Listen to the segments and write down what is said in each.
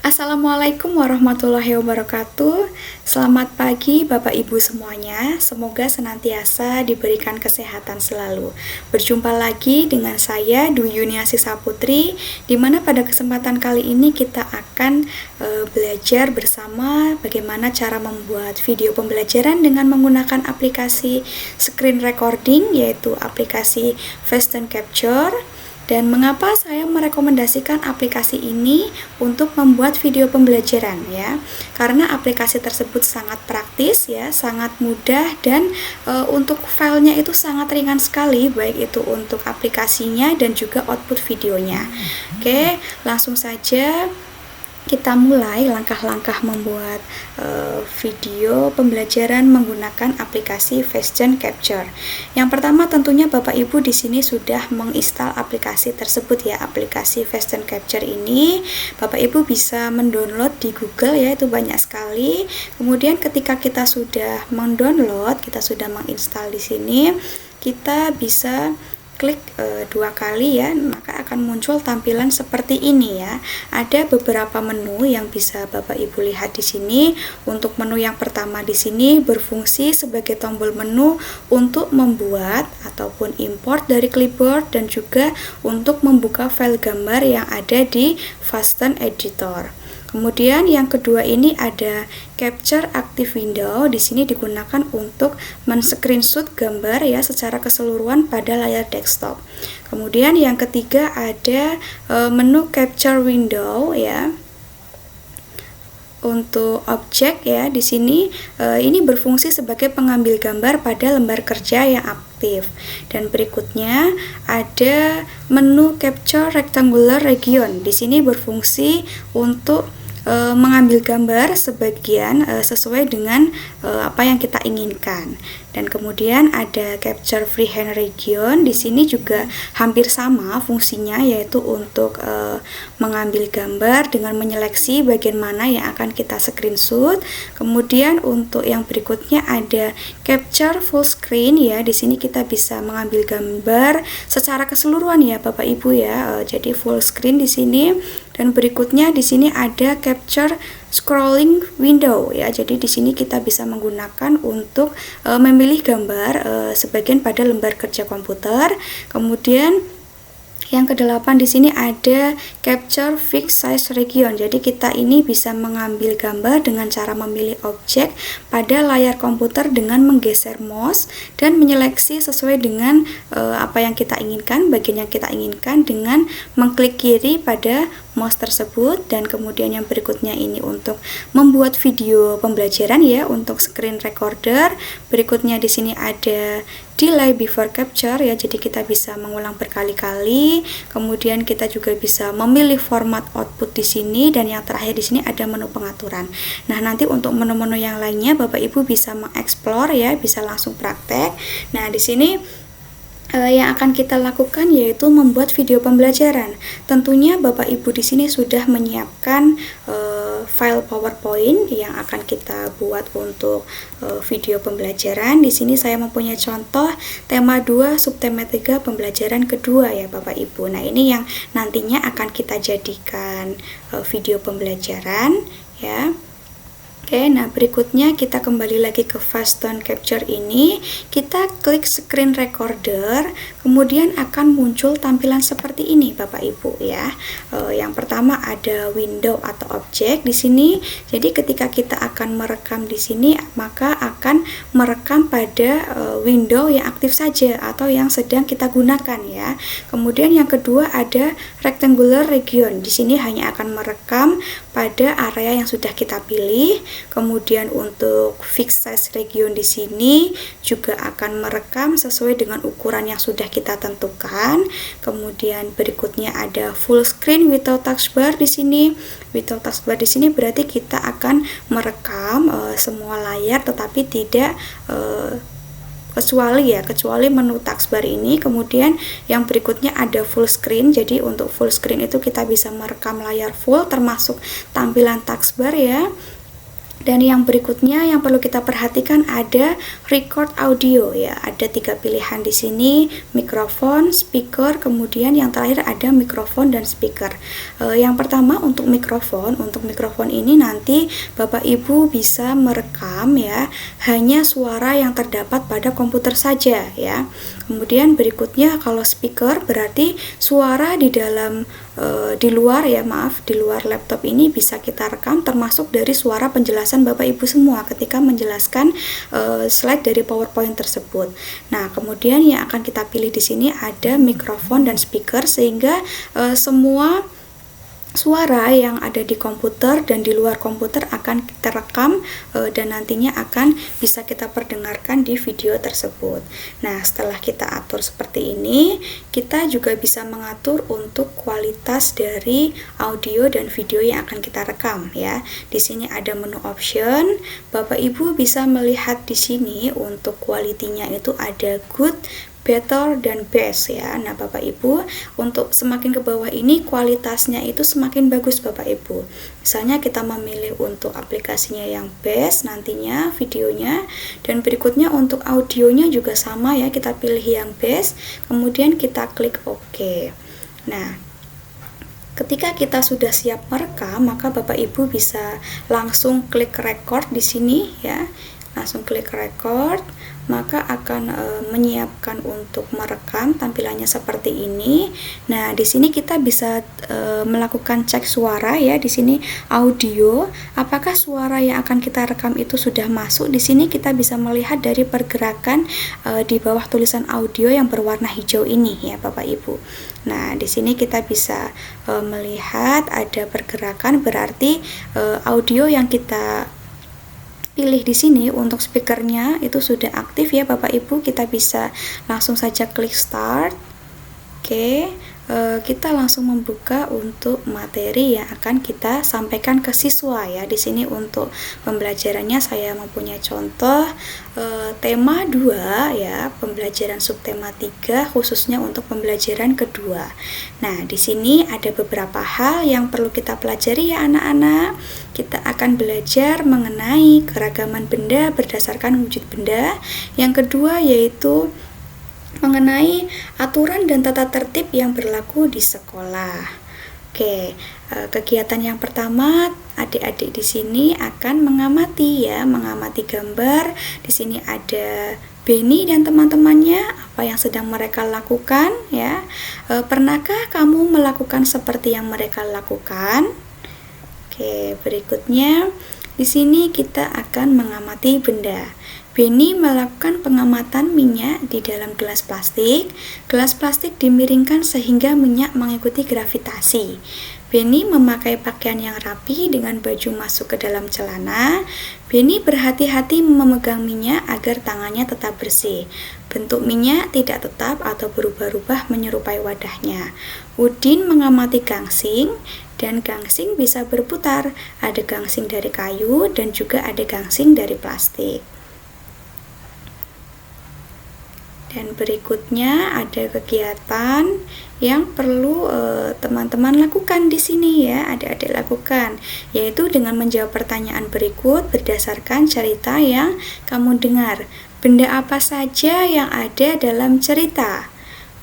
Assalamualaikum warahmatullahi wabarakatuh. Selamat pagi Bapak Ibu semuanya. Semoga senantiasa diberikan kesehatan selalu. Berjumpa lagi dengan saya Dwi Yuniasi Saputri, di mana pada kesempatan kali ini kita akan belajar bersama bagaimana cara membuat video pembelajaran dengan menggunakan aplikasi screen recording, yaitu aplikasi Fast Capture. Dan mengapa saya merekomendasikan aplikasi ini untuk membuat video pembelajaran ya? Karena aplikasi tersebut sangat praktis ya, sangat mudah, dan untuk filenya itu sangat ringan sekali, baik itu untuk aplikasinya dan juga output videonya. Oke, langsung saja kita mulai langkah-langkah membuat video pembelajaran menggunakan aplikasi Fast Capture. Yang pertama tentunya Bapak Ibu di sini sudah menginstal aplikasi tersebut ya, aplikasi Fast Capture ini. Bapak Ibu bisa mendownload di Google ya, itu banyak sekali. Kemudian ketika kita sudah mendownload, kita sudah menginstal di sini, kita bisa klik dua kali ya, maka akan muncul tampilan seperti ini ya. Ada beberapa menu yang bisa Bapak Ibu lihat di sini. Untuk menu yang pertama di sini berfungsi sebagai tombol menu untuk membuat ataupun import dari clipboard, dan juga untuk membuka file gambar yang ada di Fast Editor. Kemudian yang kedua ini ada Capture Active Window. Di sini digunakan untuk men-screenshot gambar ya secara keseluruhan pada layar desktop. Kemudian yang ketiga ada menu Capture Window ya. Untuk objek ya, di sini ini berfungsi sebagai pengambil gambar pada lembar kerja yang aktif. Dan berikutnya ada menu Capture Rectangular Region. Di sini berfungsi untuk mengambil gambar sebagian sesuai dengan apa yang kita inginkan. Dan kemudian ada Capture Freehand Region. Di sini juga hampir sama fungsinya, yaitu untuk mengambil gambar dengan menyeleksi bagian mana yang akan kita screenshot. Kemudian untuk yang berikutnya ada Capture Full Screen ya. Di sini kita bisa mengambil gambar secara keseluruhan ya Bapak Ibu ya. Jadi full screen di sini. Dan berikutnya di sini ada Capture Scrolling Window ya. Jadi di sini kita bisa menggunakan untuk memilih gambar sebagian pada lembar kerja komputer. Kemudian yang kedelapan di sini ada Capture Fixed Size Region. Jadi kita ini bisa mengambil gambar dengan cara memilih objek pada layar komputer dengan menggeser mouse dan menyeleksi sesuai dengan apa yang kita inginkan, bagian yang kita inginkan, dengan mengklik kiri pada mouse tersebut. Dan kemudian yang berikutnya ini untuk membuat video pembelajaran ya, untuk screen recorder. Berikutnya di sini ada Delay Before Capture ya, jadi kita bisa mengulang berkali-kali. Kemudian kita juga bisa memilih format output di sini, dan yang terakhir di sini ada menu pengaturan. Nah, nanti untuk menu-menu yang lainnya Bapak Ibu bisa mengeksplor ya, bisa langsung praktek. Nah, di sini yang akan kita lakukan yaitu membuat video pembelajaran. Tentunya Bapak Ibu di sini sudah menyiapkan file PowerPoint yang akan kita buat untuk video pembelajaran. Di sini saya mempunyai contoh tema 2 subtema 3 pembelajaran kedua ya Bapak Ibu. Nah, ini yang nantinya akan kita jadikan video pembelajaran ya. Oke, nah berikutnya kita kembali lagi ke Fast Capture ini. Kita klik screen recorder, kemudian akan muncul tampilan seperti ini Bapak Ibu ya. Yang pertama ada window atau objek di sini. Jadi ketika kita akan merekam di sini, maka akan merekam pada window yang aktif saja atau yang sedang kita gunakan ya. Kemudian yang kedua ada rectangular region. Di sini hanya akan merekam pada area yang sudah kita pilih. Kemudian untuk fixed size region di sini juga akan merekam sesuai dengan ukuran yang sudah kita tentukan. Kemudian berikutnya ada full screen without taskbar di sini. Without taskbar di sini berarti kita akan merekam semua layar, tetapi tidak kecuali menu taskbar ini. Kemudian yang berikutnya ada full screen. Jadi untuk full screen itu kita bisa merekam layar full termasuk tampilan taskbar ya. Dan yang berikutnya yang perlu kita perhatikan ada record audio ya. Ada 3 pilihan di sini, mikrofon, speaker, kemudian yang terakhir ada mikrofon dan speaker. Yang pertama untuk mikrofon ini nanti Bapak Ibu bisa merekam ya hanya suara yang terdapat pada komputer saja ya. Kemudian berikutnya kalau speaker berarti suara di dalam di luar laptop ini bisa kita rekam, termasuk dari suara penjelasan Bapak Ibu semua ketika menjelaskan slide dari PowerPoint tersebut. Nah, kemudian yang akan kita pilih di sini ada mikrofon dan speaker sehingga semua suara yang ada di komputer dan di luar komputer akan kita rekam dan nantinya akan bisa kita perdengarkan di video tersebut. Nah, setelah kita atur seperti ini, kita juga bisa mengatur untuk kualitas dari audio dan video yang akan kita rekam ya. Di sini ada menu option. Bapak Ibu bisa melihat di sini untuk kualitinya itu ada good, better, dan best ya. Nah, Bapak Ibu, untuk semakin ke bawah ini kualitasnya itu semakin bagus Bapak Ibu. Misalnya kita memilih untuk aplikasinya yang best nantinya videonya, dan berikutnya untuk audionya juga sama ya, kita pilih yang best, kemudian kita klik OK. Nah, ketika kita sudah siap merekam, maka Bapak Ibu bisa langsung klik record di sini ya. Langsung klik record, maka akan menyiapkan untuk merekam, tampilannya seperti ini. Nah, di sini kita bisa melakukan cek suara ya. Di sini audio, apakah suara yang akan kita rekam itu sudah masuk. Di sini kita bisa melihat dari pergerakan di bawah tulisan audio yang berwarna hijau ini ya Bapak Ibu. Nah, di sini kita bisa melihat ada pergerakan, berarti audio yang kita pilih di sini untuk speakernya itu sudah aktif ya Bapak Ibu. Kita bisa langsung saja klik start. Oke, kita langsung membuka untuk materi yang akan kita sampaikan ke siswa ya. Di sini untuk pembelajarannya saya mempunyai contoh tema 2 ya, pembelajaran subtema 3 khususnya untuk pembelajaran kedua. Nah, di sini ada beberapa hal yang perlu kita pelajari ya anak-anak. Kita akan belajar mengenai keragaman benda berdasarkan wujud benda. Yang kedua yaitu mengenai aturan dan tata tertib yang berlaku di sekolah. Oke, kegiatan yang pertama, adik-adik di sini akan mengamati ya, mengamati gambar. Di sini ada Benny dan teman-temannya, apa yang sedang mereka lakukan ya. Pernahkah kamu melakukan seperti yang mereka lakukan? Oke, berikutnya di sini kita akan mengamati benda. Benny melakukan pengamatan minyak di dalam gelas plastik. Gelas plastik dimiringkan sehingga minyak mengikuti gravitasi. Benny memakai pakaian yang rapi dengan baju masuk ke dalam celana. Benny berhati-hati memegang minyak agar tangannya tetap bersih. Bentuk minyak tidak tetap atau berubah-ubah menyerupai wadahnya. Udin mengamati gangsing, dan gangsing bisa berputar. Ada gangsing dari kayu dan juga ada gangsing dari plastik. Dan berikutnya ada kegiatan yang perlu teman-teman lakukan di sini ya, adik-adik lakukan, yaitu dengan menjawab pertanyaan berikut berdasarkan cerita yang kamu dengar. Benda apa saja yang ada dalam cerita?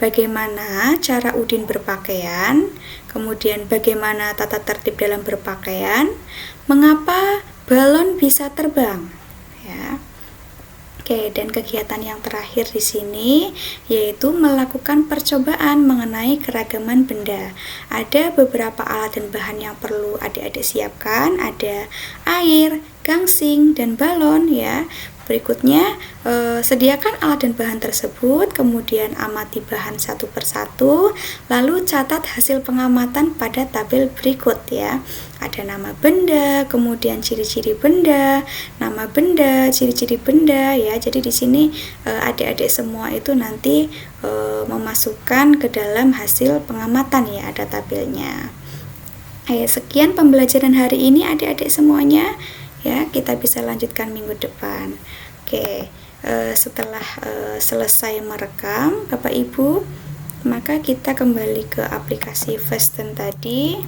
Bagaimana cara Udin berpakaian? Kemudian bagaimana tata tertib dalam berpakaian? Mengapa balon bisa terbang? Ya. Oke, dan kegiatan yang terakhir di sini yaitu melakukan percobaan mengenai keragaman benda. Ada beberapa alat dan bahan yang perlu adik-adik siapkan, ada air, gangsing, dan balon ya. Berikutnya, sediakan alat dan bahan tersebut, kemudian amati bahan satu persatu, lalu catat hasil pengamatan pada tabel berikut ya. Ada nama benda, kemudian ciri-ciri benda, nama benda, ciri-ciri benda ya. Jadi di sini adik-adik semua itu nanti memasukkan ke dalam hasil pengamatan ya, ada tabelnya. Sekian pembelajaran hari ini adik-adik semuanya. Ya, kita bisa lanjutkan minggu depan. Oke, setelah selesai merekam Bapak Ibu, maka kita kembali ke aplikasi Fasten tadi.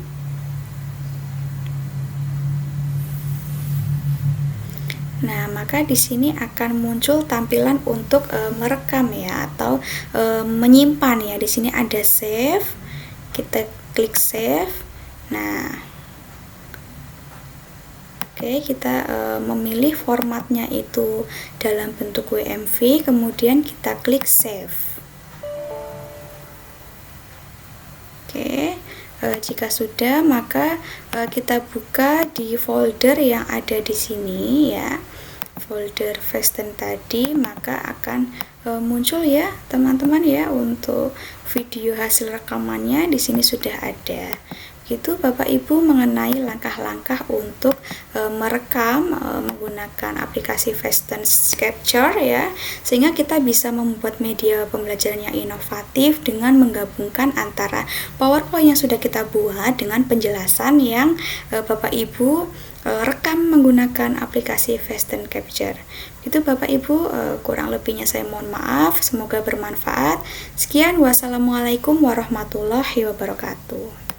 Nah, maka di sini akan muncul tampilan untuk merekam ya, atau menyimpan ya. Di sini ada save. Kita klik save. Nah, oke, kita memilih formatnya itu dalam bentuk WMV, kemudian kita klik save. Oke, jika sudah, maka kita buka di folder yang ada di sini ya, folder Fasten tadi, maka akan muncul ya teman-teman ya untuk video hasil rekamannya. Di sini sudah ada. Itu Bapak Ibu mengenai langkah-langkah untuk merekam menggunakan aplikasi Fasten Capture ya, sehingga kita bisa membuat media pembelajaran yang inovatif dengan menggabungkan antara PowerPoint yang sudah kita buat dengan penjelasan yang Bapak Ibu rekam menggunakan aplikasi Fasten Capture. Itu Bapak Ibu, kurang lebihnya saya mohon maaf, semoga bermanfaat. Sekian, wassalamualaikum warahmatullahi wabarakatuh.